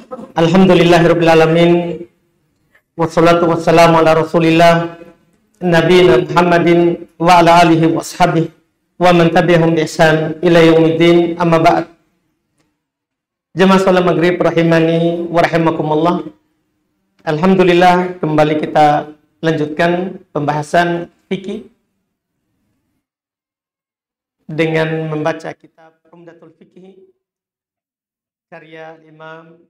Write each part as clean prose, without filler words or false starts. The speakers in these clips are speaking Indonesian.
Alhamdulillahirabbil alamin. Wassalatu wassalamu ala Rasulillah nabiyina Muhammadin wa ala alihi washabihi wa man tabi'ahum bi ihsan ila yaumiddin. Amma ba'd. Jemaah salat maghrib rahimani wa rahimakumullah. Alhamdulillah, kembali kita lanjutkan pembahasan fikih dengan membaca kitab Umdatul Fiqh karya Imam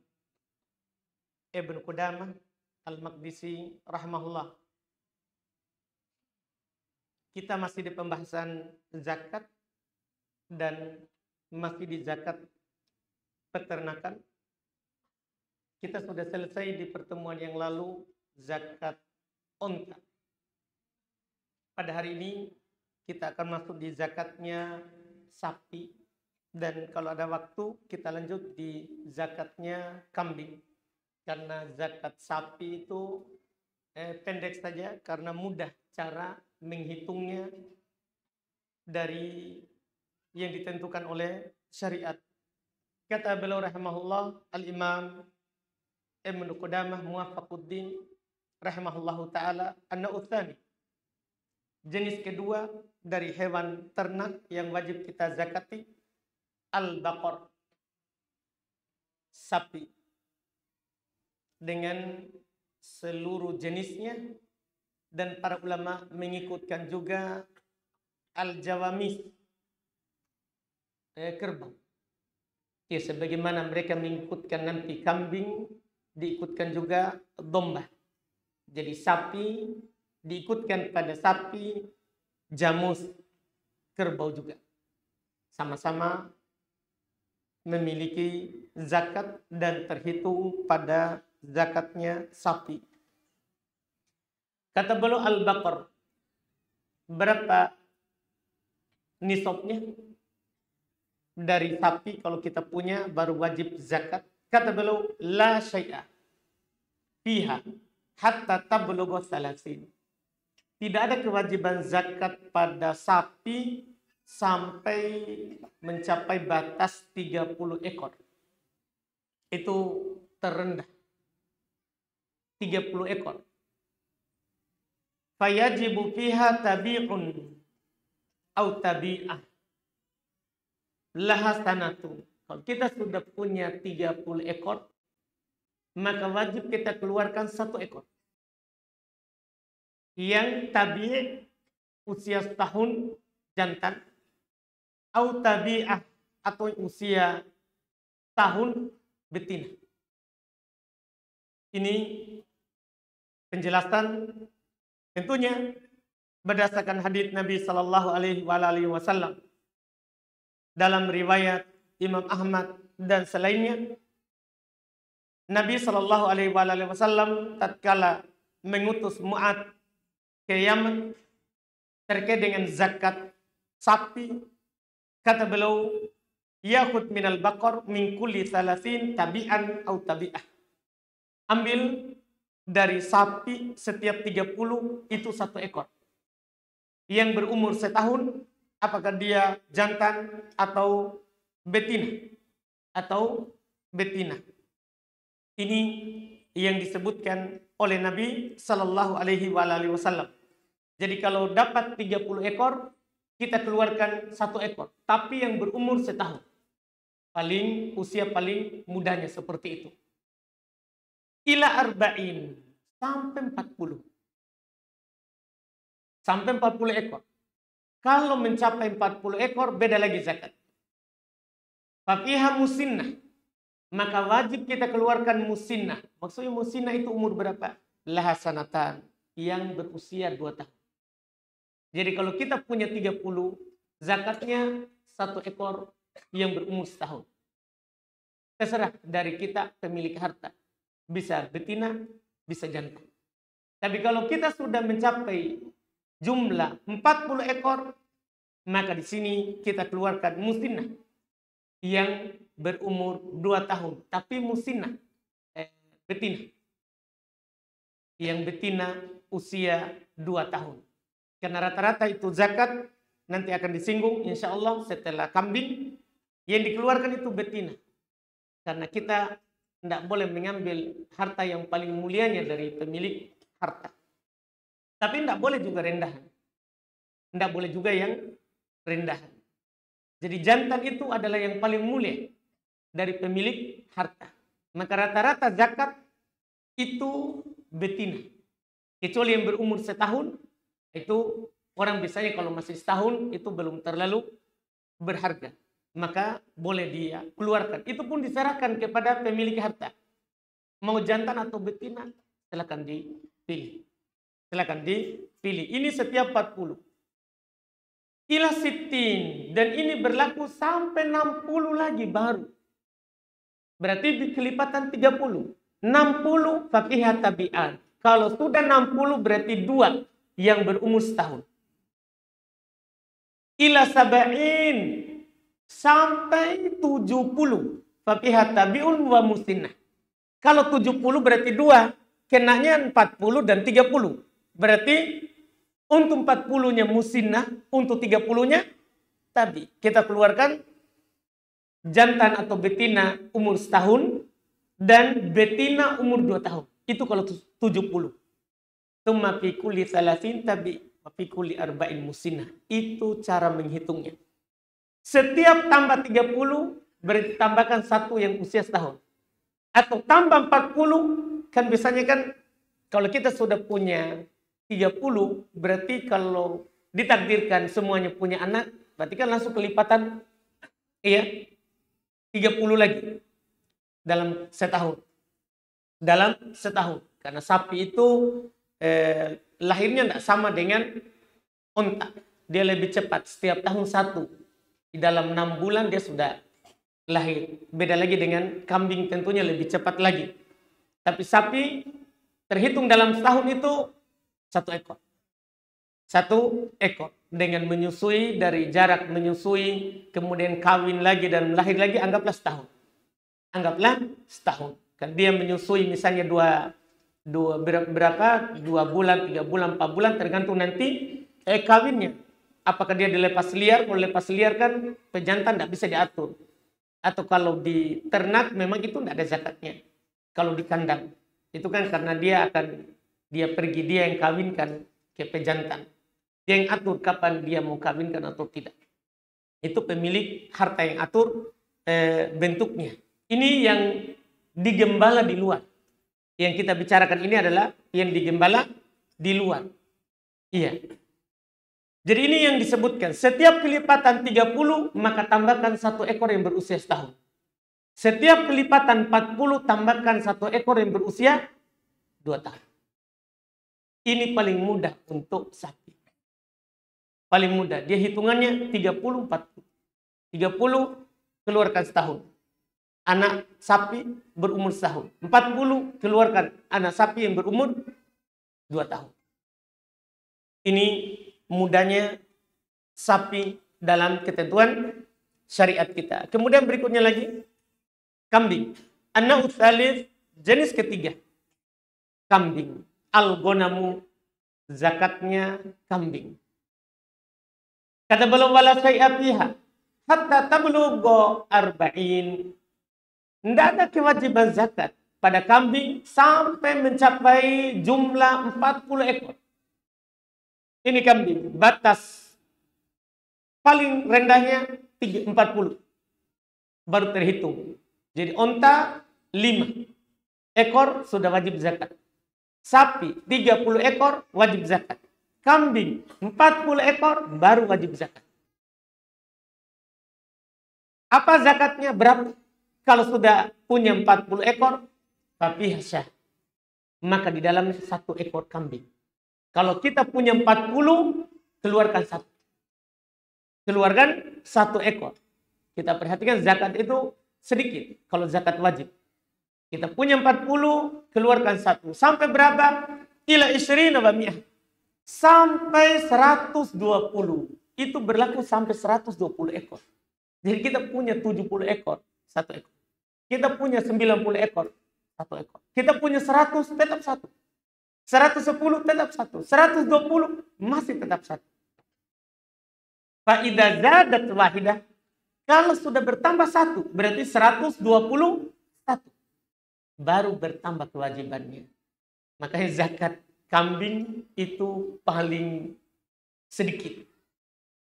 Ibnu Qudamah Al-Maqdisi rahimahullah. Kita masih di pembahasan zakat dan masih di zakat peternakan. Kita sudah selesai di pertemuan yang lalu zakat unta. Pada hari ini kita akan masuk di zakatnya sapi, dan kalau ada waktu kita lanjut di zakatnya kambing. Karena zakat sapi itu pendek saja karena mudah cara menghitungnya dari yang ditentukan oleh syariat. Kata beliau rahimahullah, Al-Imam Ibnu Qudamah Muwaffaquddin rahimahullahu ta'ala, an-nau'tsani, jenis kedua dari hewan ternak yang wajib kita zakati, al-baqar, sapi dengan seluruh jenisnya, dan para ulama mengikutkan juga al-jawamis, kerbau. Ya, sebagaimana mereka mengikutkan nanti kambing, diikutkan juga domba. Jadi sapi diikutkan pada sapi, jamus, kerbau juga. Sama-sama memiliki zakat dan terhitung pada zakatnya sapi. Kata beliau al-baqar, berapa nisabnya dari sapi kalau kita punya baru wajib zakat? Kata beliau la syai'a fiha hatta tablugha salasin. Tidak ada kewajiban zakat pada sapi sampai mencapai batas 30 ekor. Itu terendah. 30 ekor. Fayajibu fiha tabi'un au tabi'ah laha sanatu. Kalau kita sudah punya 30 ekor, maka wajib kita keluarkan 1 ekor. Yang tabi' usia setahun jantan, au tabi'ah atau usia tahun betina. Ini penjelasan tentunya berdasarkan hadits Nabi Sallallahu Alaihi Wasallam dalam riwayat Imam Ahmad dan selainnya. Nabi Sallallahu Alaihi Wasallam tatkala mengutus Mu'ad ke Yaman terkait dengan zakat sapi, kata beliau, yakhud minal baqar min kulli 30 tabi'an au tabi'ah. Ambil dari sapi setiap 30 itu 1 ekor. Yang berumur setahun, apakah dia jantan atau betina? Ini yang disebutkan oleh Nabi Sallallahu Alaihi Wasallam. Jadi kalau dapat 30 ekor, kita keluarkan 1 ekor. Tapi yang berumur setahun. Usia paling mudanya seperti itu. Ila arba'in, sampai 40. Sampai 40 ekor. Kalau mencapai 40 ekor, beda lagi zakat. Faqiha musinnah, maka wajib kita keluarkan musinnah. Maksudnya musinnah itu umur berapa? Laha sanatan, yang berusia 2 tahun. Jadi kalau kita punya 30, zakatnya 1 ekor yang berumur setahun. Terserah dari kita pemilik harta. Bisa betina, bisa jantan. Tapi kalau kita sudah mencapai jumlah 40 ekor, maka di sini kita keluarkan musinnah yang berumur 2 tahun. Tapi musinnah, betina. Yang betina usia 2 tahun. Karena rata-rata itu zakat, nanti akan disinggung insya Allah setelah kambing, yang dikeluarkan itu betina. Karena kita tidak boleh mengambil harta yang paling mulianya dari pemilik harta. Tapi tidak boleh juga rendahan. Tidak boleh juga yang rendahan. Jadi jantan itu adalah yang paling mulia dari pemilik harta. Maka rata-rata zakat itu betina. Kecuali yang berumur setahun, itu orang biasanya kalau masih setahun itu belum terlalu berharga. Maka boleh dia keluarkan. Itu pun diserahkan kepada pemilik harta. Mau jantan atau betina, silakan dipilih. Silakan dipilih. Ini setiap 40. Ila sittin. Dan ini berlaku sampai 60 lagi baru. Berarti kelipatan 30. 60 fakihah tabi'an. Kalau sudah 60 berarti 2 yang berumur setahun. Ila sab'in. Sampai 70. Fakihah tabi'un wa musinnah. Kalau 70 berarti 2. Kenanya 40 dan 30. Berarti untuk 40-nya musinnah, untuk 30-nya tabi. Kita keluarkan jantan atau betina umur setahun dan betina umur 2 tahun. Itu kalau 70. Tsumma fi kulli 30 tabi wa fi kulli 40 musinnah. Itu cara menghitungnya. Setiap tambah 30 berarti tambahkan 1 yang usia setahun. Atau tambah 40, kan biasanya kan kalau kita sudah punya 30, berarti kalau ditakdirkan semuanya punya anak, berarti kan langsung kelipatan 30 lagi dalam setahun. Dalam setahun. Karena sapi itu lahirnya tidak sama dengan unta. Dia lebih cepat, setiap tahun 1. Di dalam 6 bulan dia sudah lahir. Beda lagi dengan kambing, tentunya lebih cepat lagi. Tapi sapi terhitung dalam setahun itu 1 ekor. 1 ekor. Dengan menyusui, dari jarak menyusui, kemudian kawin lagi dan lahir lagi, anggaplah setahun. Anggaplah setahun. Kan dia menyusui misalnya 2 bulan, 3 bulan, 4 bulan, tergantung nanti kawinnya. Apakah dia dilepas liar? Kalau lepas liar kan pejantan tidak bisa diatur. Atau kalau di ternak memang itu tidak ada zakatnya. Kalau di kandang. Itu kan karena dia pergi, dia yang kawinkan ke pejantan. Dia yang atur kapan dia mau kawinkan atau tidak. Itu pemilik harta yang atur bentuknya. Ini yang digembala di luar. Yang kita bicarakan ini adalah yang digembala di luar. Iya. Jadi ini yang disebutkan. Setiap kelipatan 30, maka tambahkan 1 ekor yang berusia setahun. Setiap kelipatan 40, tambahkan 1 ekor yang berusia 2 tahun. Ini paling mudah untuk sapi. Paling mudah. Dia hitungannya 30, 40. 30 keluarkan setahun. Anak sapi berumur setahun. 40 keluarkan anak sapi yang berumur 2 tahun. Ini mudahnya sapi dalam ketentuan syariat kita. Kemudian berikutnya lagi kambing. An-naw'u tsalits, jenis ketiga. Kambing. Al-ghonamu, zakatnya kambing. Kata beliau wala syai'a fiha hatta tablugha 40. Tidak ada kewajiban zakat pada kambing sampai mencapai jumlah 40 ekor. Ini kambing, batas paling rendahnya 40. Baru terhitung. Jadi onta 5 ekor sudah wajib zakat. Sapi 30 ekor wajib zakat. Kambing 40 ekor baru wajib zakat. Apa zakatnya? Berapa? Kalau sudah punya 40 ekor, tapi syah. Maka di dalamnya 1 ekor kambing. Kalau kita punya 40, keluarkan 1. Keluarkan 1 ekor. Kita perhatikan zakat itu sedikit. Kalau zakat wajib. Kita punya 40, keluarkan 1. Sampai berapa? Ila isyrina wa mi'ah. Sampai 120. Itu berlaku sampai 120 ekor. Jadi kita punya 70 ekor, 1 ekor. Kita punya 90 ekor, 1 ekor. Kita punya 100, tetap 1. 110 tetap 1. 120 masih tetap 1. Fa idza zadat wahidah, kalau sudah bertambah 1 berarti 121. baru bertambah kewajibannya. Makanya zakat kambing itu paling sedikit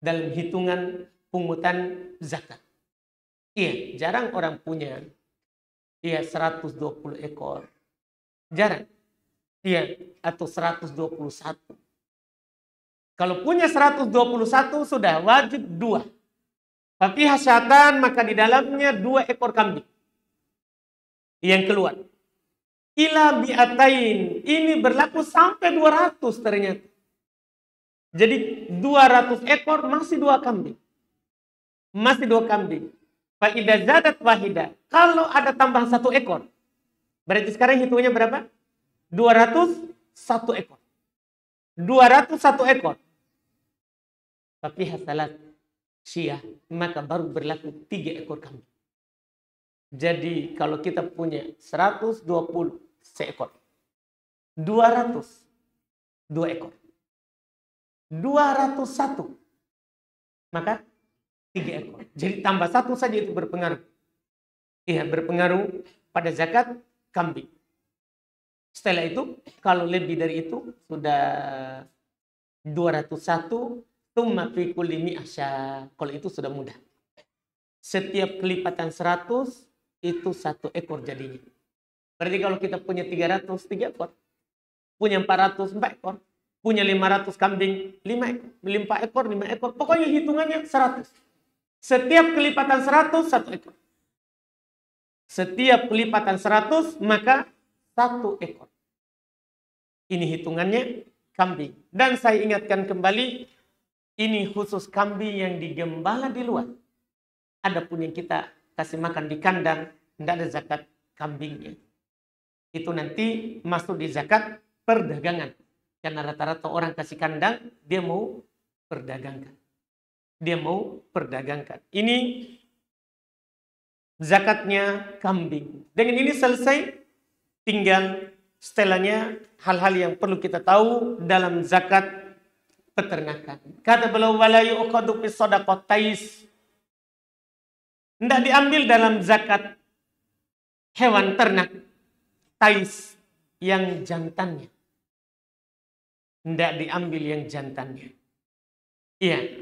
dalam hitungan pungutan zakat. Iya, jarang orang punya 120 ekor. Jarang. Iya, atau 121. Kalau punya 121 sudah wajib 2. Tapi hasyatan maka di dalamnya 2 ekor kambing yang keluar. Ila bi'atain. Ini berlaku sampai 200 ternyata. Jadi 200 ekor masih 2 kambing. Masih 2 kambing. Fa'idha zadat wahida. Kalau ada tambahan 1 ekor. Berarti sekarang hitungnya berapa? 201 ekor. 201 ekor. Tapi hasalat syiah. Maka baru berlaku 3 ekor kambing. Jadi kalau kita punya 120 seekor. 200. 2 ekor. 201. Maka 3 ekor. Jadi tambah 1 saja itu berpengaruh. Iya, berpengaruh pada zakat kambing. Setelah itu, kalau lebih dari itu, sudah 201, tumma fi kulli mi'asya. Kalau itu sudah mudah. Setiap kelipatan 100, itu 1 ekor jadinya. Berarti kalau kita punya 300, 3 ekor. Punya 400, 4 ekor. Punya 500 kambing, 5 ekor. 4 ekor, 5 ekor. Pokoknya hitungannya 100. Setiap kelipatan 100, 1 ekor. Setiap kelipatan 100, maka 1 ekor. Ini hitungannya kambing. Dan saya ingatkan kembali, ini khusus kambing yang digembala di luar. Adapun yang kita kasih makan di kandang, tidak ada zakat kambingnya. Itu nanti masuk di zakat perdagangan. Karena rata-rata orang kasih kandang, dia mau perdagangkan. Dia mau perdagangkan. Ini zakatnya kambing. Dengan ini selesai, tinggal setelahnya hal-hal yang perlu kita tahu dalam zakat peternakan. Kata beliau, wala yu'khadhu fi shadaqatais. Tidak diambil dalam zakat hewan ternak tais yang jantannya. Tidak diambil yang jantannya. Iya.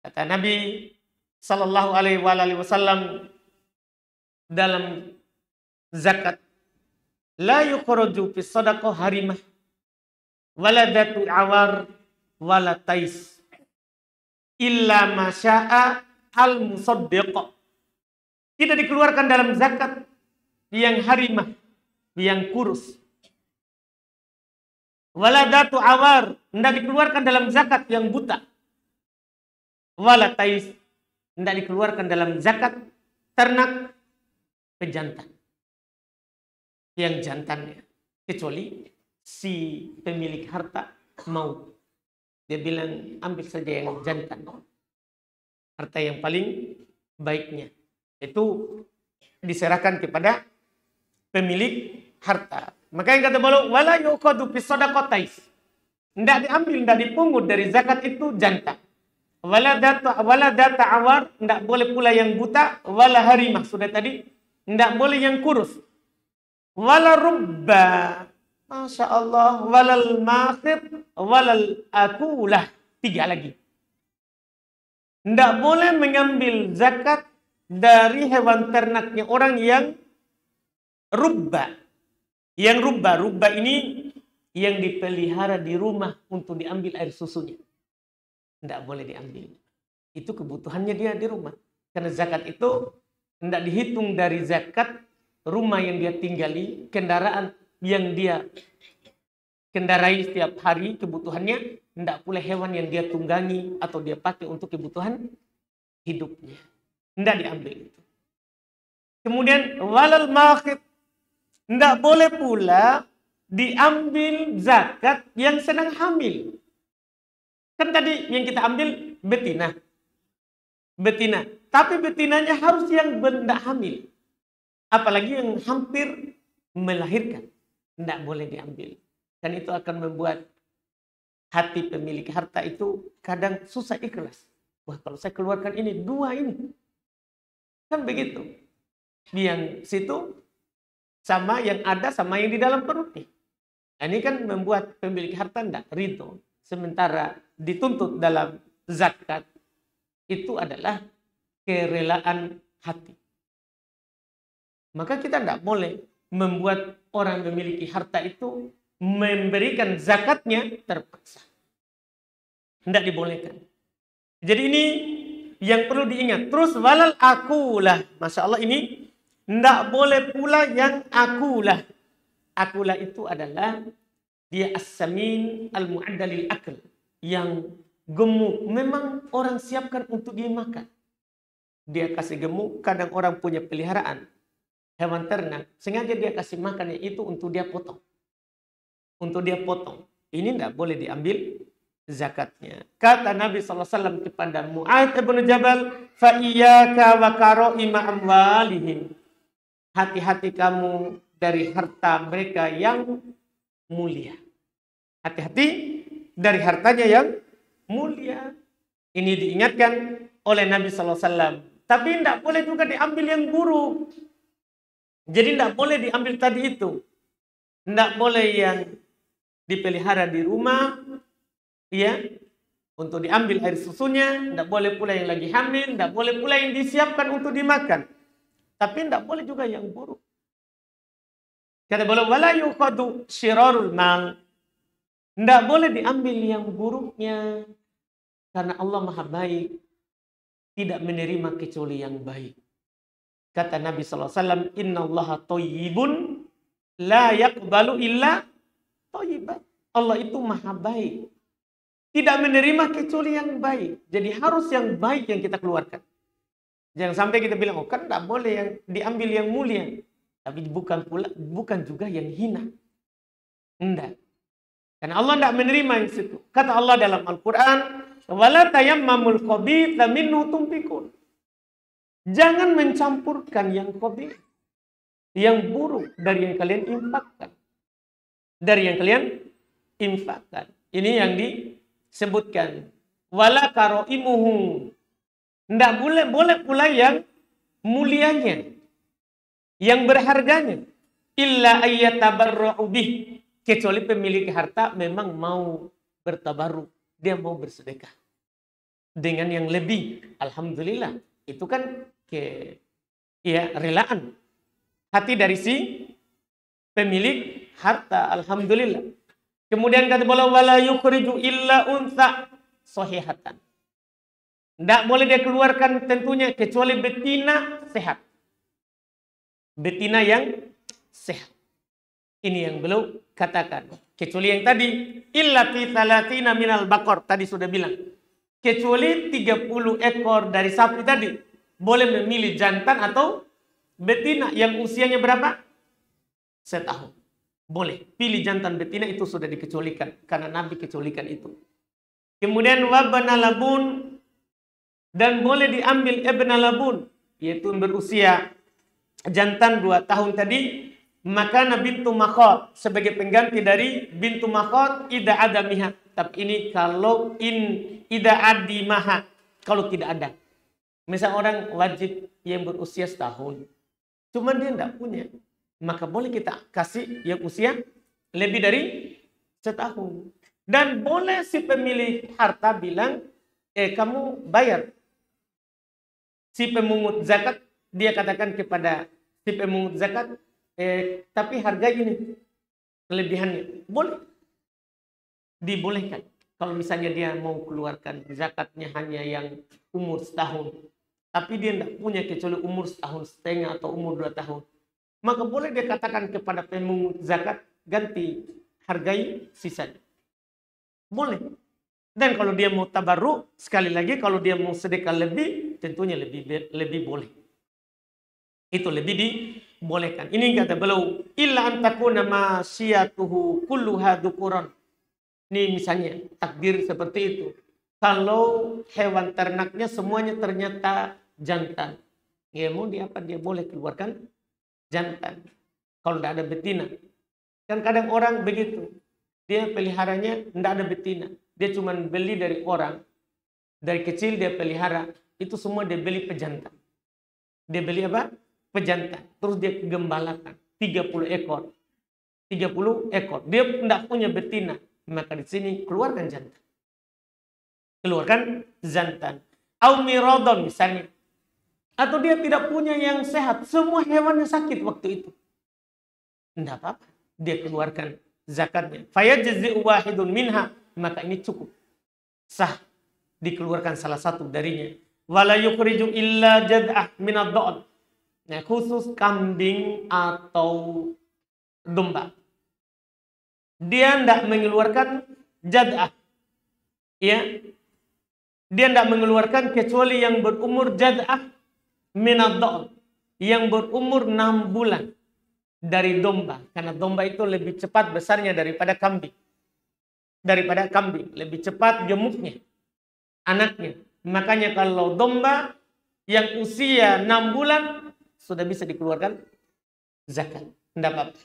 Kata Nabi Sallallahu Alaihi Wasallam dalam zakat, la yukhraju fi shadaqah harimah waladatu awar wala tais illa masya'a al-musaddiq. Tidak dikeluarkan dalam zakat yang harimah, yang kurus. Waladatu awar, tidak dikeluarkan dalam zakat yang buta. Wala tais, tidak dikeluarkan dalam zakat ternak pejantan. Yang jantannya. Kecuali si pemilik harta mau. Dia bilang ambil saja yang jantan. Harta yang paling baiknya. Itu diserahkan kepada pemilik harta. Maka yang kata beliau, wala yuqadu fi shadaqatais. Tidak diambil, tidak dipungut dari zakat itu jantan. Wala data awar, tidak boleh pula yang buta. Wala harimah, sudah tadi. Tidak boleh yang kurus. Wala rubba, Masya Allah. Walal makhid, walal akulah. 3 lagi. Tidak boleh mengambil zakat dari hewan ternaknya orang yang rubba. Yang rubba ini yang dipelihara di rumah untuk diambil air susunya. Tidak boleh diambil. Itu kebutuhannya dia di rumah. Karena zakat itu tidak dihitung dari zakat rumah yang dia tinggali, kendaraan yang dia kendarai setiap hari kebutuhannya, tidak pula hewan yang dia tunggangi atau dia pakai untuk kebutuhan hidupnya. Tidak diambil itu. Kemudian walal makhid, tidak boleh pula diambil zakat yang sedang hamil. Kan tadi yang kita ambil betina. Betina. Tapi betinanya harus yang tidak hamil. Apalagi yang hampir melahirkan. Tidak boleh diambil. Dan itu akan membuat hati pemilik harta itu kadang susah ikhlas. Wah, kalau saya keluarkan ini, 2 ini. Kan begitu. Yang situ sama yang ada sama yang di dalam perutnya. Ini kan membuat pemilik harta tidak ridho. Sementara dituntut dalam zakat itu adalah kerelaan hati. Maka kita tidak boleh membuat orang memiliki harta itu memberikan zakatnya terpaksa. Tidak dibolehkan. Jadi ini yang perlu diingat. Terus walal akulah. Masya Allah ini tidak boleh pula yang akulah. Akulah itu adalah dia as-samin al-mu'addalil akal. Yang gemuk. Memang orang siapkan untuk dia makan. Dia kasih gemuk. Kadang orang punya peliharaan hewan ternak. Sengaja dia kasih makan itu untuk dia potong. Untuk dia potong. Ini tidak boleh diambil zakatnya. Kata Nabi SAW kepada Mu'adz bin Jabal, "Fa'iyyaka wa kara'ima amwalihim." Hati-hati kamu dari harta mereka yang mulia. Hati-hati dari hartanya yang mulia. Ini diingatkan oleh Nabi SAW. Tapi tidak boleh juga diambil yang buruk. Jadi tidak boleh diambil tadi itu. Tidak boleh yang dipelihara di rumah, ya, untuk diambil air susunya. Tidak boleh pula yang lagi hamil. Tidak boleh pula yang disiapkan untuk dimakan. Tapi tidak boleh juga yang buruk. Kata beliau, wala yukhadu syirarul mal. Tidak boleh diambil yang buruknya. Karena Allah Maha Baik. Tidak menerima kecuali yang baik. Kata Nabi SAW, Inna allaha thayyibun la yaqbalu illa thayyiban. Allah itu Maha Baik. Tidak menerima kecuali yang baik. Jadi harus yang baik yang kita keluarkan. Jangan sampai kita bilang, oh kan tidak boleh yang diambil yang mulia. Tapi bukan juga yang hina. Tidak. Karena Allah tidak menerima yang situ. Kata Allah dalam Al-Quran, wala tayammamul khabitha minhu tunfikun. Jangan mencampurkan yang khabith, yang buruk dari yang kalian infakkan. Dari yang kalian infakkan. Ini yang disebutkan. Wala karoimuhu. Tidak boleh pula yang mulianya, yang berharganya. Illa ayyatabarra'u bih. Kecuali pemilik harta memang mau bertabarruk. Dia mau bersedekah. Dengan yang lebih. Alhamdulillah. Itu kan relaan. Hati dari si pemilik harta. Alhamdulillah. Kemudian kata beliau, wala yukhriju illa untha sahihatan. Tidak boleh dia keluarkan tentunya kecuali betina sehat. Betina yang sehat. Ini yang beliau katakan. Kecuali yang tadi, illati thalathina minal baqar. Tadi sudah bilang. Kecuali 30 ekor dari sapi tadi. Boleh memilih jantan atau betina yang usianya berapa? Setahun. Boleh. Pilih jantan betina itu sudah dikecualikan. Karena Nabi kecualikan itu. Kemudian wabana labun. Dan boleh diambil ibna labun. Yaitu berusia jantan 2 tahun tadi. Maka bintu makhot. Sebagai pengganti dari bintu makhot. Ida ada miha. Tapi ini kalau ida adi maha. Kalau tidak ada. Misal orang wajib yang berusia setahun. Cuma dia tidak punya. Maka boleh kita kasih yang usia lebih dari setahun. Dan boleh si pemilik harta bilang, kamu bayar. Si pemungut zakat, dia katakan kepada si pemungut zakat, tapi harga ini, kelebihannya. Boleh. Dibolehkan. Kalau misalnya dia mau keluarkan zakatnya hanya yang umur setahun. Tapi dia tidak punya kecuali umur setahun setengah atau umur 2 tahun. Maka boleh dia katakan kepada pemungut zakat, ganti hargai sisanya. Boleh. Dan kalau dia mau tabarruk, sekali lagi kalau dia mau sedekah lebih, tentunya lebih boleh. Itu lebih dibolehkan. Ini kata beliau, illa antakuna masyiyatuhu kulluha dukuran. Ini misalnya takdir seperti itu. Kalau hewan ternaknya semuanya ternyata jantan. Ya mau dia apa? Dia boleh keluarkan jantan. Kalau tidak ada betina. Kan kadang orang begitu. Dia peliharanya tidak ada betina. Dia cuma beli dari orang. Dari kecil dia pelihara. Itu semua dia beli pejantan. Dia beli apa? Pejantan. Terus dia gembalakan. 30 ekor. 30 ekor. Dia tidak punya betina. Maka di sini keluarkan jantan. Keluarkan jantan. Au miradon misalnya. Atau dia tidak punya yang sehat. Semua hewannya sakit waktu itu. Tidak apa-apa. Dia keluarkan zakatnya. Fayajzi'u wahidun minha. Maka ini cukup. Sah. Dikeluarkan salah satu darinya. Wala yukhriju illa jad'ah minad do'on. Nah, khusus kambing atau domba. Dia tidak mengeluarkan jad'ah. Ya. Dia tidak mengeluarkan kecuali yang berumur jad'ah minad do'on. Yang berumur 6 bulan. Dari domba. Karena domba itu lebih cepat besarnya daripada kambing. Daripada kambing. Lebih cepat gemuknya. Anaknya. Makanya kalau domba yang usia 6 bulan sudah bisa dikeluarkan zakat. Tidak apa-apa.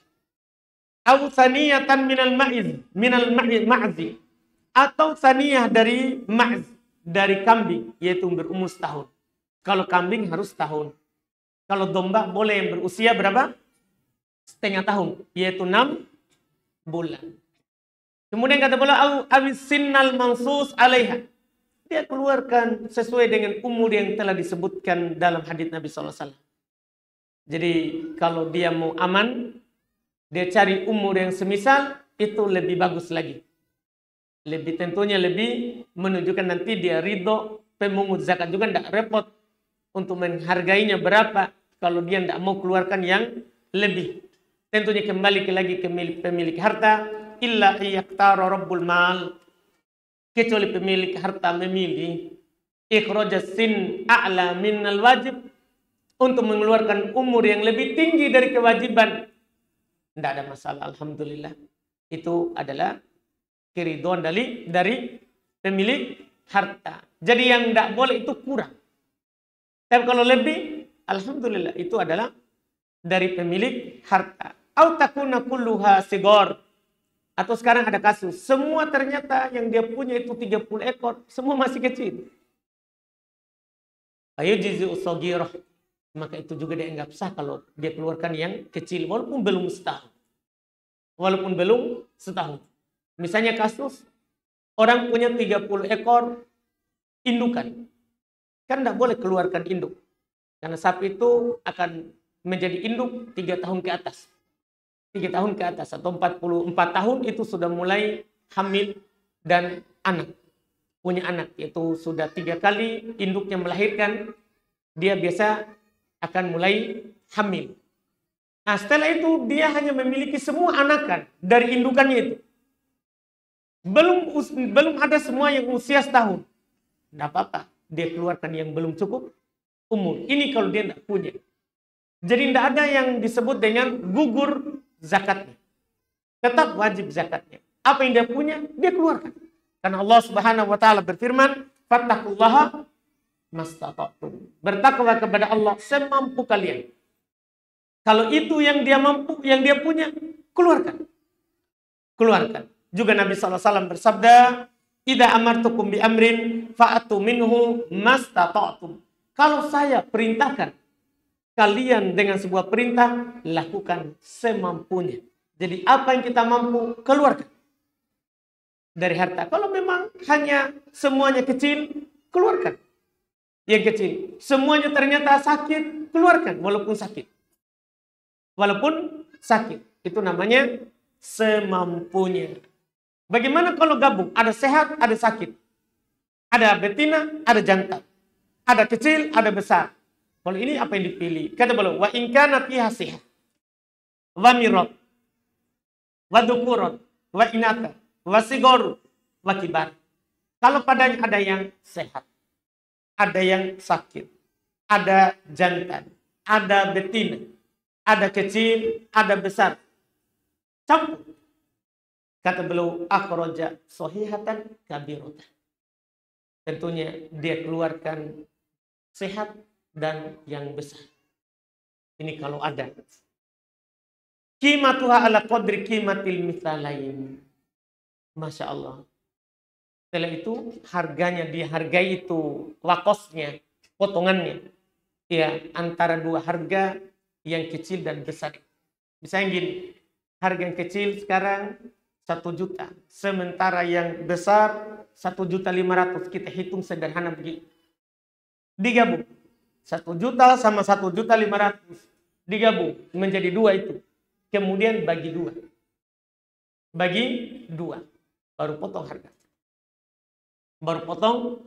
Au saniyatan minal ma'zi. Atau saniyah dari ma'z. Dari kambing. Yaitu berumur setahun. Kalau kambing harus tahun. Kalau domba boleh yang berusia berapa? Setengah tahun. Yaitu 6 bulan. Kemudian kata pula awis sinnal mansus alaiha. Dia keluarkan sesuai dengan umur yang telah disebutkan dalam hadits Nabi SAW. Jadi kalau dia mau aman, dia cari umur yang semisal, itu lebih bagus lagi. Tentunya lebih menunjukkan nanti dia ridho, pemungut zakat juga tidak repot untuk menghargainya berapa kalau dia tidak mau keluarkan yang lebih. Tentunya kembali lagi ke pemilik harta, illa iyaktara rabbul mal. Kecuali pemilik harta memilih ikhraj sin a'la minal wajib untuk mengeluarkan umur yang lebih tinggi dari kewajiban. Tidak ada masalah, alhamdulillah. Itu adalah keridhaan dari pemilik harta. Jadi yang tidak boleh itu kurang. Tapi kalau lebih, alhamdulillah itu adalah dari pemilik harta. Au takuna kulluha sigor. Atau sekarang ada kasus, semua ternyata yang dia punya itu 30 ekor, semua masih kecil. Ayujizu usagirah. Maka itu juga dianggap sah kalau dia keluarkan yang kecil, walaupun belum setahun. Walaupun belum setahun. Misalnya kasus, orang punya 30 ekor indukan. Kan tidak boleh keluarkan induk. Karena sapi itu akan menjadi induk 3 tahun ke atas. 3 tahun ke atas atau 44 tahun itu sudah mulai hamil dan anak. Punya anak. Itu sudah 3 kali induknya melahirkan. Dia biasa akan mulai hamil. Nah setelah itu dia hanya memiliki semua anakan dari indukannya itu. Belum ada semua yang usia setahun. Tidak apa-apa. Dia keluarkan yang belum cukup umur. Ini kalau dia tidak punya. Jadi tidak ada yang disebut dengan gugur zakatnya. Tetap wajib zakatnya. Apa yang dia punya, dia keluarkan. Karena Allah Subhanahu wa taala berfirman, "Fattaqullaha mastata'tum." Bertakwa kepada Allah semampu kalian. Kalau itu yang dia mampu, yang dia punya, keluarkan. Keluarkan. Juga Nabi SAW bersabda, "Idza amartukum bi amrin fa'atu minhu mastata'tum." Kalau saya perintahkan kalian dengan sebuah perintah, lakukan semampunya. Jadi apa yang kita mampu, keluarkan dari harta. Kalau memang hanya semuanya kecil, keluarkan yang kecil. Semuanya ternyata sakit, keluarkan walaupun sakit. Walaupun sakit. Itu namanya semampunya. Bagaimana kalau gabung? Ada sehat, ada sakit. Ada betina, ada jantan. Ada kecil, ada besar. Kalau ini apa yang dipilih? Kata beliau, wa in kana fiha siha wa mirat wa dhukurat wa inata wa sigor wa kibar. Kalau padanya ada yang sehat, ada yang sakit, ada jantan, ada betina, ada kecil, ada besar. Campur. Kata beliau, akhraja sahihatan kabiratan. Tentunya dia keluarkan sehat dan yang besar. Ini kalau ada. Qimatuha ala qadri qimatil mithalain. Masya Allah. Setelah itu harganya dihargai itu wakosnya, potongannya. Ya, antara dua harga yang kecil dan besar. Misalnya gini, harga yang kecil sekarang 1 juta. Sementara yang besar 1.500.000. Kita hitung sederhana begini. Digabung. 1 juta sama 1.500.000. Digabung menjadi 2 itu. Kemudian bagi 2. Bagi 2. Baru potong harga. Baru potong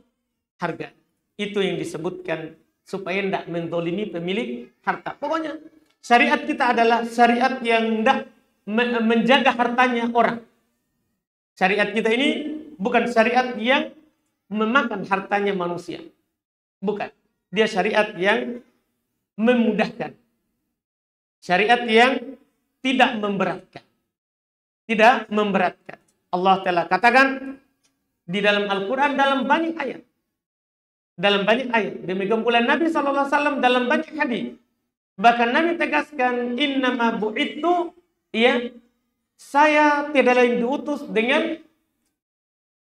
harga. Itu yang disebutkan supaya tidak mendolimi pemilik harta. Pokoknya syariat kita adalah syariat yang tidak menjaga hartanya orang. Syariat kita ini bukan syariat yang memakan hartanya manusia. Bukan. Dia syariat yang memudahkan. Syariat yang tidak memberatkan. Tidak memberatkan. Allah Ta'ala katakan di dalam Al-Quran dalam banyak ayat. Dalam banyak ayat. Demikian pula Nabi SAW dalam banyak hadis. Bahkan Nabi tegaskan, innama bu'ittu, ya, saya tidak lain diutus dengan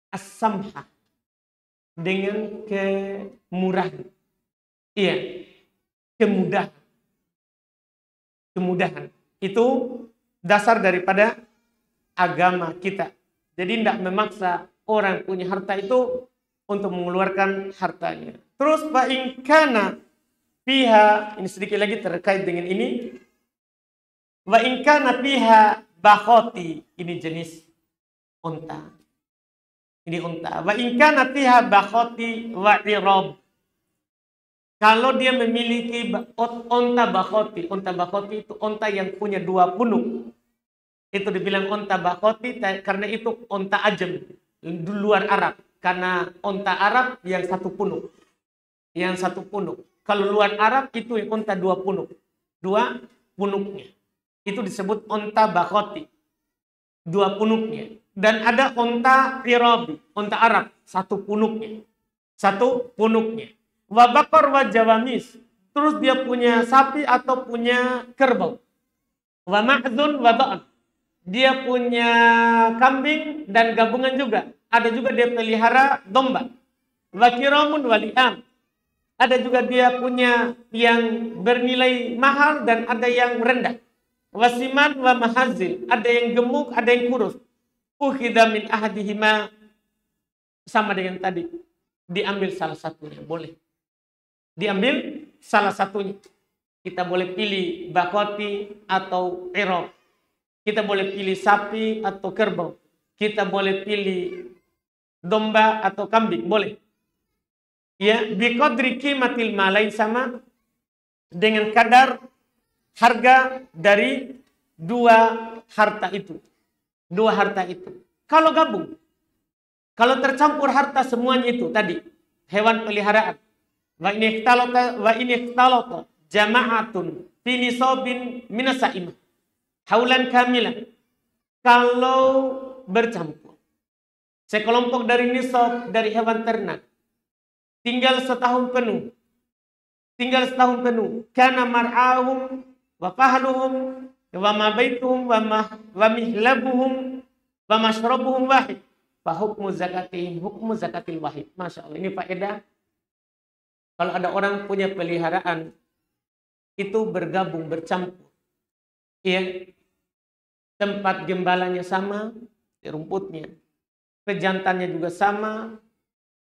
as-samha, dengan kemurahan. Iya, kemudahan. Kemudahan. Itu dasar daripada agama kita. Jadi tidak memaksa orang punya harta itu untuk mengeluarkan hartanya. Terus fa in kana fiha, ini sedikit lagi terkait dengan ini. Wa in kana fiha bakhoti, ini jenis unta. Ini unta. Wa in kana fiha bakhoti wa irab. Kalau dia memiliki unta bakhoti itu unta yang punya 2 punuk. Itu dibilang unta bakhoti karena itu unta ajam di luar Arab. Karena unta Arab yang 1 punuk. Yang 1 punuk. Kalau luar Arab itu unta 2 punuk. 2 punuknya. Itu disebut unta bakhoti. 2 punuknya. Dan ada unta irabi. Unta Arab. 1 punuknya. 1 punuknya. Wa bakar wa jawamis. Terus dia punya sapi atau punya kerbau. Wa ma'zun wa da'an. Dia punya kambing dan gabungan juga. Ada juga dia pelihara domba. Wa kiramun wa li'am. Ada juga dia punya yang bernilai mahal dan ada yang rendah. Wasiman wa mahazil. Ada yang gemuk, ada yang kurus. Ukhidha min ahadihima. Sama dengan tadi. Diambil salah satunya. Boleh. Diambil salah satunya. Kita boleh pilih bakhoti atau irab. Kita boleh pilih sapi atau kerbau. Kita boleh pilih domba atau kambing. Boleh. Ya, biqadri qimatil malain, sama dengan kadar harga dari 2 harta itu. 2 harta itu. Kalau gabung. Kalau tercampur harta semuanya itu tadi. Hewan peliharaan. Wa ini ikhtalata jama'atun fi nisabin minasa'imah. Haulan kamilan. Kalau bercampur. Sekelompok dari nisab, dari hewan ternak. Tinggal setahun penuh. Kana mar'ahum wa fahluhum wa ma baituhum wa mihlabuhum wa mashrabuhum wahid. Fa hukmu zakatihim hukmu zakatil wahid. Masya Allah. Ini faedah. Kalau ada orang punya peliharaan. Itu bergabung, bercampur. Iya. Tempat gembalanya sama, rumputnya. Pejantannya juga sama.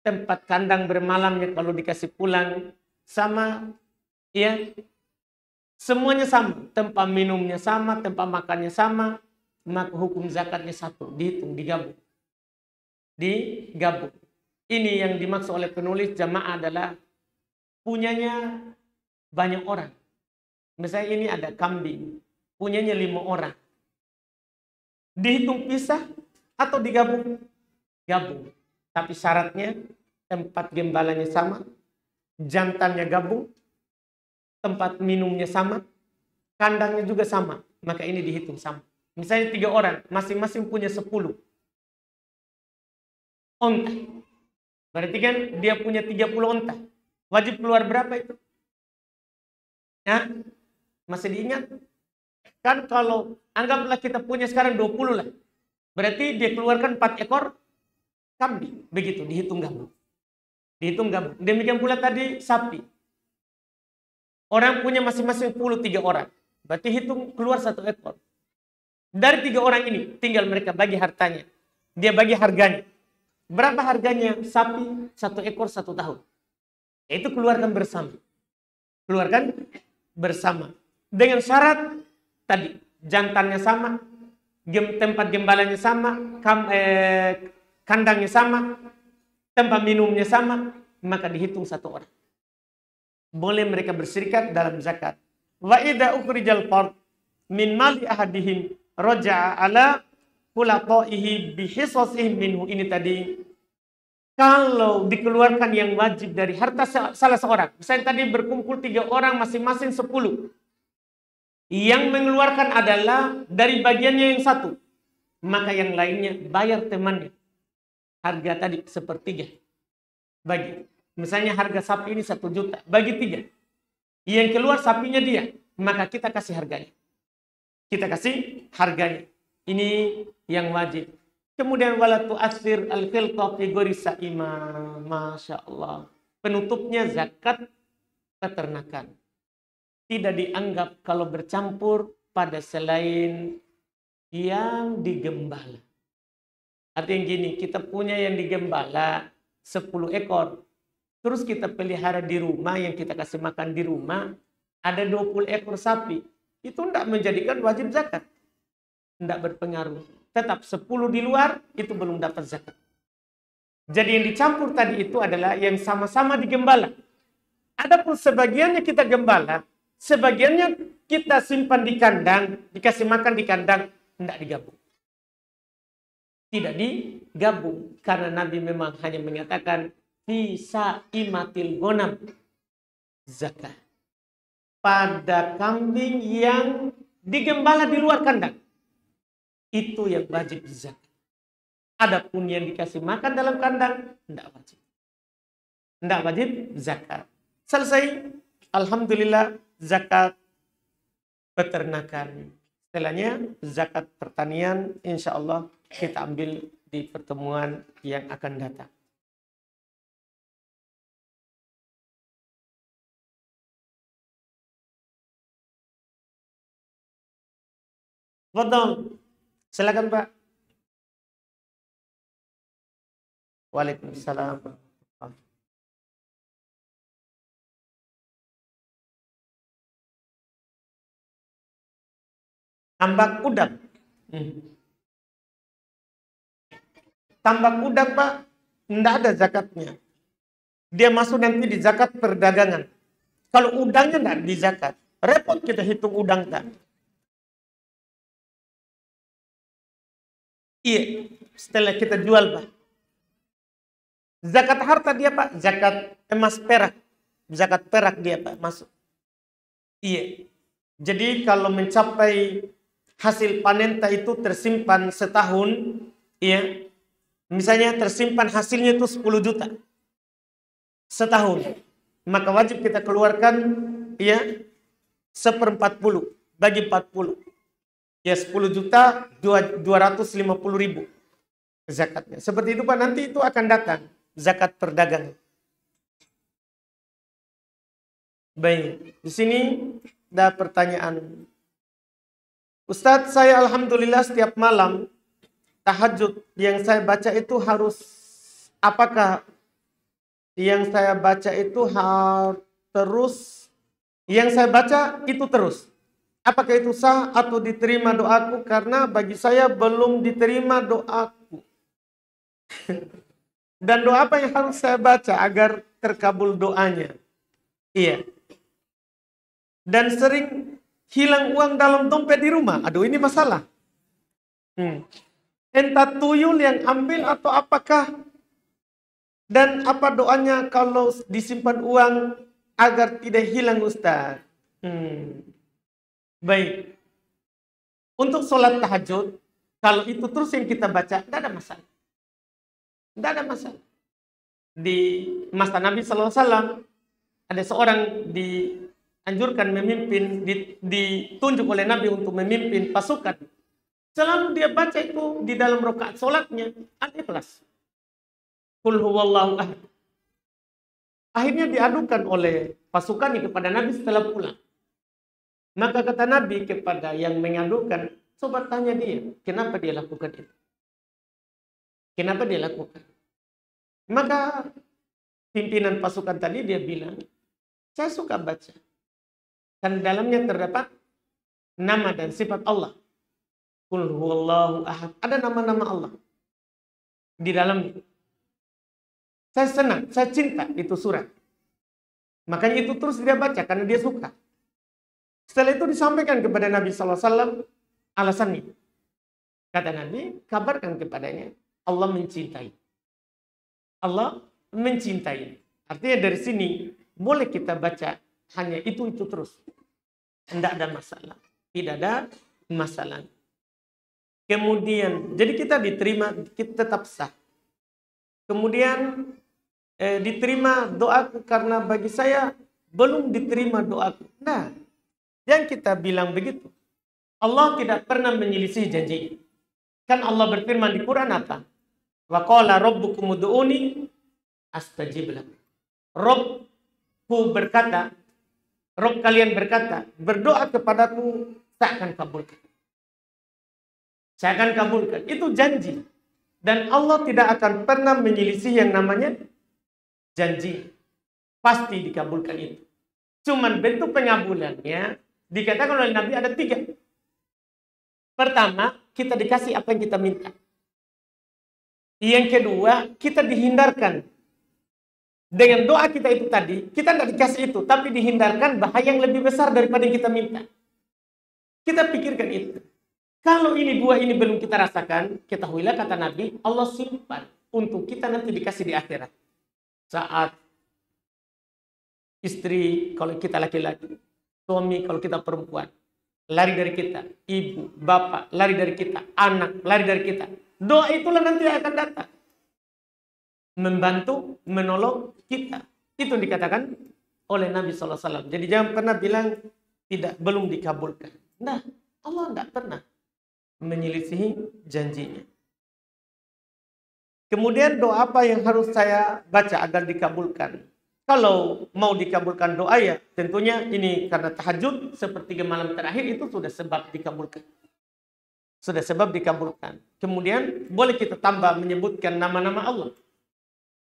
Tempat kandang bermalamnya kalau dikasih pulang sama. Ya. Semuanya sama. Tempat minumnya sama, tempat makannya sama. Maka hukum zakatnya 1. Dihitung, digabung. Digabung. Ini yang dimaksud oleh penulis jamaah adalah punyanya banyak orang. Misalnya ini ada kambing. Punyanya 5 orang. Dihitung pisah atau digabung? Gabung. Tapi syaratnya tempat gembalanya sama, jantannya gabung, tempat minumnya sama, kandangnya juga sama. Maka ini dihitung sama. Misalnya 3 orang, masing-masing punya 10 onta. Berarti kan dia punya 30 onta. Wajib keluar berapa itu? Ya, masih diingat? Kan kalau anggaplah kita punya sekarang 20 lah. Berarti dia keluarkan 4 ekor kambing. Begitu, dihitung gabung. Dihitung gabung. Demikian pula tadi sapi. Orang punya masing-masing 3 orang. Berarti hitung keluar 1 ekor. Dari 3 orang ini, tinggal mereka bagi hartanya. Dia bagi harganya. Berapa harganya sapi 1 ekor 1 tahun? Itu keluarkan bersama. Keluarkan bersama. Dengan syarat tadi, jantannya sama, tempat gembalanya sama, kandangnya sama, tempat minumnya sama, maka dihitung 1 orang. Boleh mereka berserikat dalam zakat. Wa idza ukhrijal fard min mali ahadihim raja'a ala khulaqaihi bihisasihim minhu. Ini tadi kalau dikeluarkan yang wajib dari harta salah seorang. Misalnya tadi berkumpul 3 orang masing-masing 10. Yang mengeluarkan adalah dari bagiannya yang 1. Maka yang lainnya bayar temannya. Harga tadi 1/3. Bagi. Misalnya harga sapi ini 1 juta. Bagi 3. Yang keluar sapinya dia. Maka kita kasih harganya. Kita kasih harganya. Ini yang wajib. Kemudian wala tu'athir al-khilqa fi ghairi sa'ima. Masya Allah. Penutupnya zakat peternakan. Tidak dianggap kalau bercampur pada selain yang digembala. Artinya gini, kita punya yang digembala 10 ekor. Terus kita pelihara di rumah, yang kita kasih makan di rumah, ada 20 ekor sapi. Itu tidak menjadikan wajib zakat. Tidak berpengaruh. Tetap 10 di luar, itu belum dapat zakat. Jadi yang dicampur tadi itu adalah yang sama-sama digembala. Adapun sebagiannya kita gembala, sebagiannya kita simpan di kandang, dikasih makan di kandang, tidak digabung. Tidak digabung. Karena Nabi memang hanya mengatakan, Fisa imatil gonam zakat. Pada kambing yang digembala di luar kandang. Itu yang wajib zakat. Adapun yang dikasih makan dalam kandang, tidak wajib. Tidak wajib zakat. Selesai. Alhamdulillah zakat peternakan. Setelahnya zakat pertanian, insya Allah kita ambil di pertemuan yang akan datang. Fadhal. Silakan Pak. Waalaikumsalam. Tambak udang. Tambak udang Pak, tidak ada zakatnya. Dia masuk nanti di zakat perdagangan. Kalau udangnya tidak di zakat. Repot kita hitung udang tak. Iya, setelah kita jual Pak. Zakat harta dia Pak, zakat emas perak. Zakat perak dia Pak, masuk. Iya. Jadi kalau mencapai hasil panenta itu tersimpan setahun, iya. Misalnya tersimpan hasilnya itu 10 juta. Setahun. Maka wajib kita keluarkan, iya, 1/40 bagi 40. Ya 10 juta 250.000 zakatnya. Seperti itu Pak, nanti itu akan datang zakat perdagangan. Baik, di sini ada pertanyaan. Ustadz, saya alhamdulillah setiap malam tahajud yang saya baca itu harus, apakah yang saya baca itu terus, yang saya baca itu terus? Apakah itu sah atau diterima doaku? Karena bagi saya belum diterima doaku. Dan doa apa yang harus saya baca agar terkabul doanya? Iya. Dan sering hilang uang dalam dompet di rumah. Aduh, ini masalah. Entah tuyul yang ambil atau apakah. Dan apa doanya kalau disimpan uang agar tidak hilang Ustaz? Baik. Untuk sholat tahajud, kalau itu terus yang kita baca, tidak ada masalah. Tidak ada masalah. Di masa Nabi SAW, ada seorang dianjurkan memimpin, ditunjuk oleh Nabi untuk memimpin pasukan. Selalu dia baca itu di dalam rakaat sholatnya, Al-Ikhlas. Qul huwallahu ahad. Akhirnya diadukan oleh pasukannya kepada Nabi setelah pulang. Maka kata Nabi kepada yang mengadukan, coba tanya dia, kenapa dia lakukan itu? Kenapa dia lakukan? Maka pimpinan pasukan tadi dia bilang, saya suka baca. Kan dalamnya terdapat nama dan sifat Allah. Qul huwallahu ahad. Ada nama-nama Allah di dalamnya. Saya senang, saya cinta itu surat. Makanya itu terus dia baca karena dia suka. Setelah itu disampaikan kepada Nabi SAW alasannya. Kata Nabi, kabarkan kepadanya, Allah mencintai. Allah mencintai. Artinya dari sini, boleh kita baca hanya itu terus. Tidak ada masalah. Tidak ada masalah. Kemudian, jadi kita diterima, kita tetap sah. Kemudian, diterima doaku karena bagi saya belum diterima doaku. Nah, yang kita bilang begitu. Allah tidak pernah menyelisih janji. Kan Allah berfirman di Quran apa? Wa qala rabbukum ud'uni astajib lakum. Rabbku berkata, Rabb kalian berkata, berdoa kepadaku, saya akan kabulkan. Saya akan kabulkan. Itu janji. Dan Allah tidak akan pernah menyelisih yang namanya janji. Pasti dikabulkan itu. Cuman bentuk pengabulannya dikatakan oleh Nabi ada 3. Pertama, kita dikasih apa yang kita minta. Yang kedua, kita dihindarkan. Dengan doa kita itu tadi, kita tidak dikasih itu, tapi dihindarkan bahaya yang lebih besar daripada yang kita minta. Kita pikirkan itu. Kalau ini 2 ini belum kita rasakan, ketahuilah kata Nabi, Allah simpan untuk kita nanti dikasih di akhirat. Saat istri, kalau kita laki-laki, suami kalau kita perempuan, lari dari kita, ibu, bapak, lari dari kita, anak, lari dari kita. Doa itulah nanti akan datang. Membantu, menolong kita. Itu dikatakan oleh Nabi SAW. Jadi jangan pernah bilang belum dikabulkan. Nah, Allah tidak pernah menyelisihi janjinya. Kemudian doa apa yang harus saya baca agar dikabulkan? Kalau mau dikabulkan doa ya tentunya ini karena tahajud sepertiga malam terakhir itu sudah sebab dikabulkan. Sudah sebab dikabulkan. Kemudian boleh kita tambah menyebutkan nama-nama Allah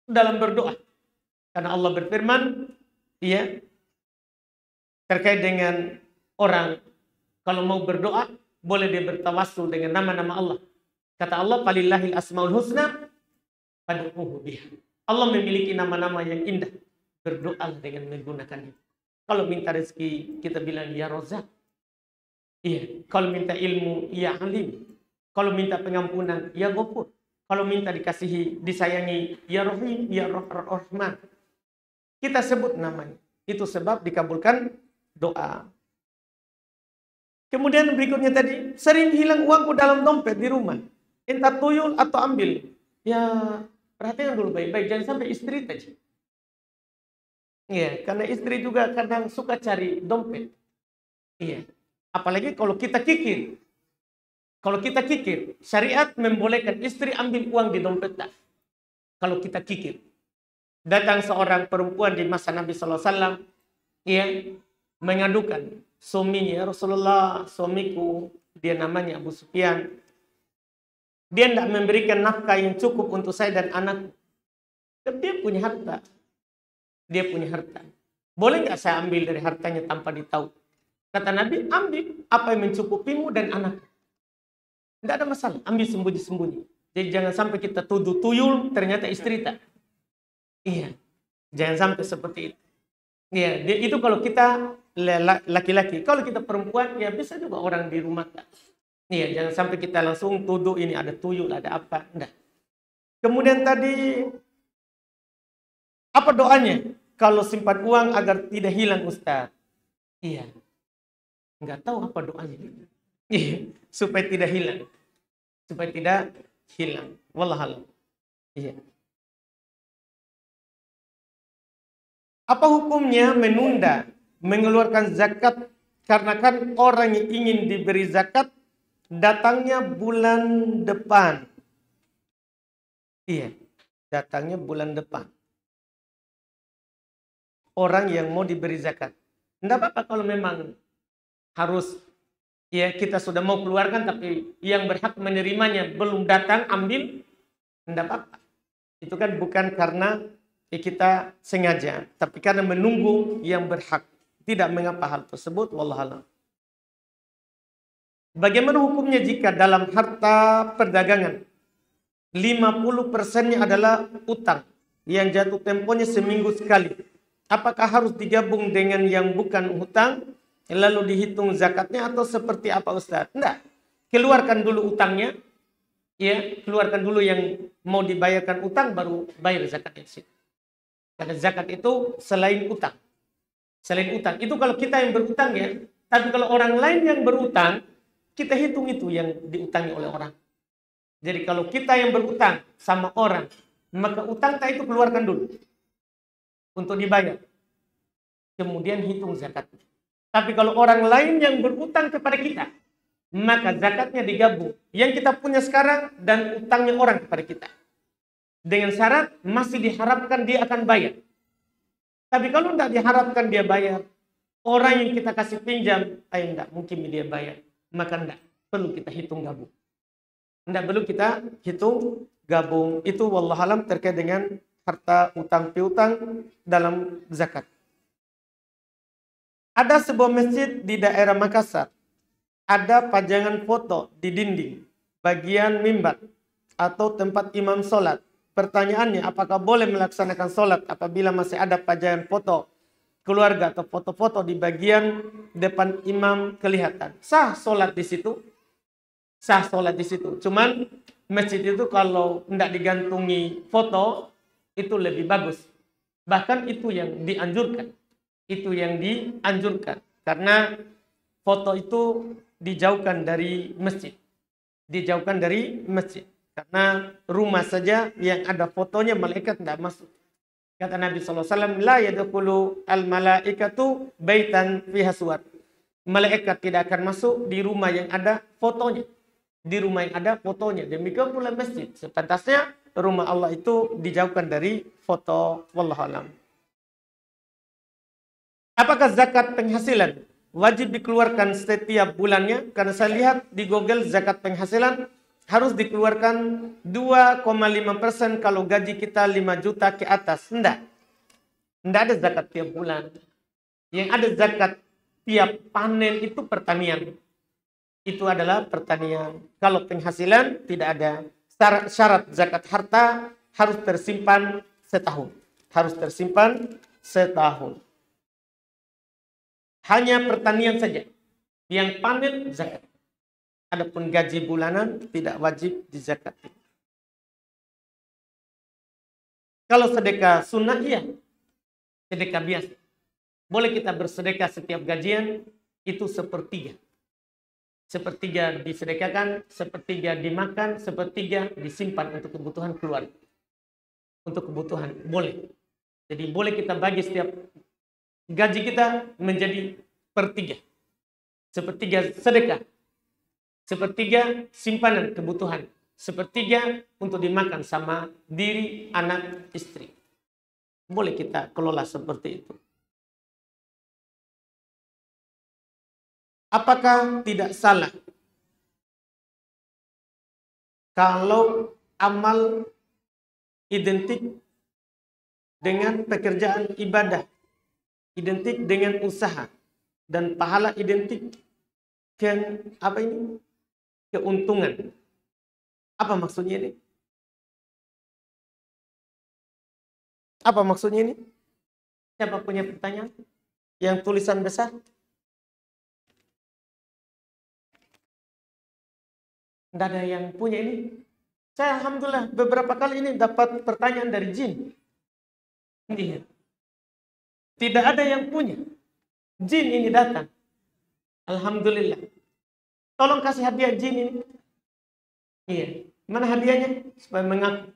dalam berdoa. Karena Allah berfirman, ya, terkait dengan orang kalau mau berdoa boleh dia bertawassul dengan nama-nama Allah. Kata Allah, "Falillahil asmaul husna fad'uhu biha." Allah memiliki nama-nama yang indah. Berdoa dengan menggunakannya. Kalau minta rezeki, kita bilang ya Rozak. Iya. Kalau minta ilmu, ya Alim. Kalau minta pengampunan, ya Ghafur. Kalau minta dikasihi, disayangi, ya Rahim, ya Rahman. Kita sebut namanya. Itu sebab dikabulkan doa. Kemudian berikutnya tadi, sering hilang uangku dalam dompet di rumah. Entah tuyul atau ambil. Ya, perhatikan dulu baik-baik. Jangan sampai istri tadi. Iya, karena istri juga kadang suka cari dompet. Iya. Apalagi kalau kita kikir. Kalau kita kikir, syariat membolehkan istri ambil uang di dompet tak. Kalau kita kikir. Datang seorang perempuan di masa Nabi SAW, iya, mengadukan suaminya, Rasulullah, suamiku, dia namanya Abu Sufyan. Dia tidak memberikan nafkah yang cukup untuk saya dan anakku. Tapi dia punya harta. Dia punya harta. Boleh nggak saya ambil dari hartanya tanpa ditahu? Kata Nabi, ambil apa yang mencukupimu dan anak. Tidak ada masalah, ambil sembunyi-sembunyi. Jadi jangan sampai kita tuduh tuyul, ternyata istri tak. Iya, jangan sampai seperti itu. Iya, itu kalau kita laki-laki. Kalau kita perempuan, ya bisa juga orang di rumah tak. Iya, jangan sampai kita langsung tuduh ini ada tuyul, ada apa. Enggak. Kemudian tadi, apa doanya? Kalau simpan uang agar tidak hilang Ustaz. Iya. Enggak tahu apa doanya. Iya, supaya tidak hilang. Supaya tidak hilang. Wallahualam. Iya. Apa hukumnya menunda mengeluarkan zakat karena kan orang yang ingin diberi zakat datangnya bulan depan. Iya, datangnya bulan depan. Orang yang mau diberi zakat. Tidak apa-apa kalau memang harus ya kita sudah mau keluarkan tapi yang berhak menerimanya belum datang ambil, tidak apa-apa. Itu kan bukan karena kita sengaja, tapi karena menunggu yang berhak. Tidak mengapa hal tersebut, wallahualam. Bagaimana hukumnya jika dalam harta perdagangan 50%-nya adalah utang yang jatuh temponya seminggu sekali? Apakah harus digabung dengan yang bukan hutang lalu dihitung zakatnya atau seperti apa Ustaz? Enggak. Keluarkan dulu utangnya, ya, keluarkan dulu yang mau dibayarkan utang baru bayar zakatnya. Karena zakat itu selain utang. Selain utang. Itu kalau kita yang berutang ya. Tapi kalau orang lain yang berutang, kita hitung itu yang diutangi oleh orang. Jadi kalau kita yang berutang sama orang, maka utang kita itu keluarkan dulu untuk dibayar. Kemudian hitung zakatnya. Tapi kalau orang lain yang berutang kepada kita, maka zakatnya digabung. Yang kita punya sekarang dan utangnya orang kepada kita. Dengan syarat masih diharapkan dia akan bayar. Tapi kalau tidak diharapkan dia bayar, orang yang kita kasih pinjam, tidak mungkin dia bayar. Maka tidak perlu kita hitung gabung. Tidak perlu kita hitung gabung. Itu wallahualam terkait dengan harta utang piutang dalam zakat. Ada sebuah masjid di daerah Makassar. Ada pajangan foto di dinding, bagian mimbar atau tempat imam sholat. Pertanyaannya, apakah boleh melaksanakan sholat apabila masih ada pajangan foto keluarga atau foto-foto di bagian depan imam kelihatan? Sah sholat di situ. Sah sholat di situ. Cuman masjid itu kalau tidak digantungi foto, itu lebih bagus. Bahkan itu yang dianjurkan. Itu yang dianjurkan. Karena foto itu dijauhkan dari masjid. Dijauhkan dari masjid. Karena rumah saja yang ada fotonya malaikat tidak masuk. Kata Nabi SAW, la yadkhulu al-malaikatu baitan fiha suwar. Malaikat tidak akan masuk di rumah yang ada fotonya. Di rumah yang ada fotonya. Demikian pula masjid. Sepantasnya rumah Allah itu dijauhkan dari foto. Wallahualam. Apakah zakat penghasilan wajib dikeluarkan setiap bulannya? Karena saya lihat di Google zakat penghasilan harus dikeluarkan 2,5% kalau gaji kita 5 juta ke atas. Tidak ada zakat tiap bulan. Yang ada zakat tiap panen itu pertanian. Itu adalah pertanian. Kalau penghasilan tidak ada. Syarat zakat harta harus tersimpan setahun. Harus tersimpan setahun. Hanya pertanian saja yang panen zakat. Adapun gaji bulanan tidak wajib dizakati. Kalau sedekah sunnah, iya. Sedekah biasa. Boleh kita bersedekah setiap gajian, itu sepertiga. Sepertiga disedekahkan, sepertiga dimakan, sepertiga disimpan untuk kebutuhan keluarga. Untuk kebutuhan, boleh. Jadi boleh kita bagi setiap gaji kita menjadi pertiga. Sepertiga sedekah. Sepertiga simpanan kebutuhan. Sepertiga untuk dimakan sama diri, anak, istri. Boleh kita kelola seperti itu. Apakah tidak salah kalau amal identik dengan pekerjaan ibadah, identik dengan usaha, dan pahala identik dengan apa ini? Keuntungan. Apa maksudnya ini? Apa maksudnya ini? Siapa punya pertanyaan? Yang tulisan besar? Tidak ada yang punya ini. Saya alhamdulillah beberapa kali ini dapat pertanyaan dari jin. Ini. Tidak ada yang punya. Jin ini datang. Alhamdulillah. Tolong kasih hadiah jin ini. Iya. Mana hadiahnya? Supaya mengaku.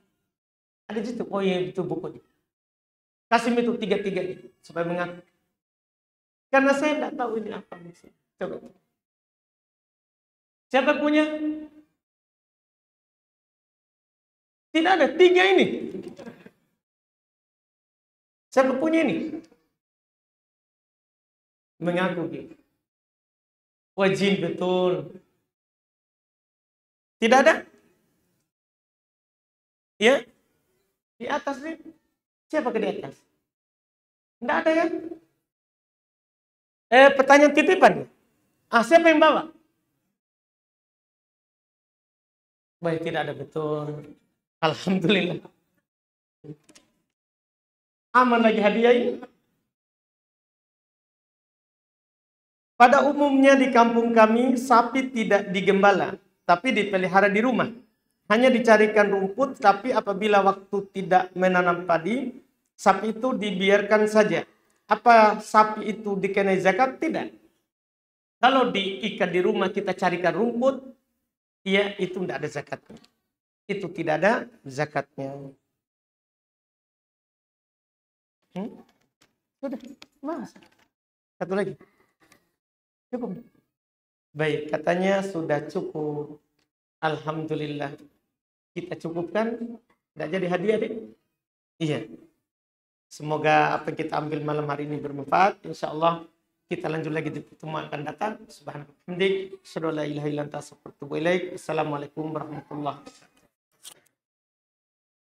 Ada di situ. Oh iya, itu bukunya. Kasih itu tiga-tiga ini. Supaya mengaku. Karena saya tidak tahu ini apa maksudnya. Coba. Siapa punya? Tidak ada. Tiga ini. Siapa punya ini? Mengaku gitu. Wajin, betul. Tidak ada? Ya, di atas nih. Siapa ke di atas? Tidak ada kan? Pertanyaan titipan. Siapa yang bawa? Baik, tidak ada, betul. Alhamdulillah. Aman lagi hadiah ini. Pada umumnya di kampung kami, sapi tidak digembala, tapi dipelihara di rumah. Hanya dicarikan rumput, tapi apabila waktu tidak menanam padi, sapi itu dibiarkan saja. Apa sapi itu dikenai zakat? Tidak. Kalau diikat di rumah kita carikan rumput, ya itu tidak ada zakatnya. Itu tidak ada zakatnya. Sudah, mas. Satu lagi. Cukup. Baik, katanya sudah cukup. Alhamdulillah. Kita cukupkan. Tidak jadi hadiah, deh. Iya. Semoga apa yang kita ambil malam hari ini bermanfaat. Insya Allah kita lanjut lagi di pertemuan akan datang. Subhanallah. Assalamualaikum warahmatullahi wabarakatuh.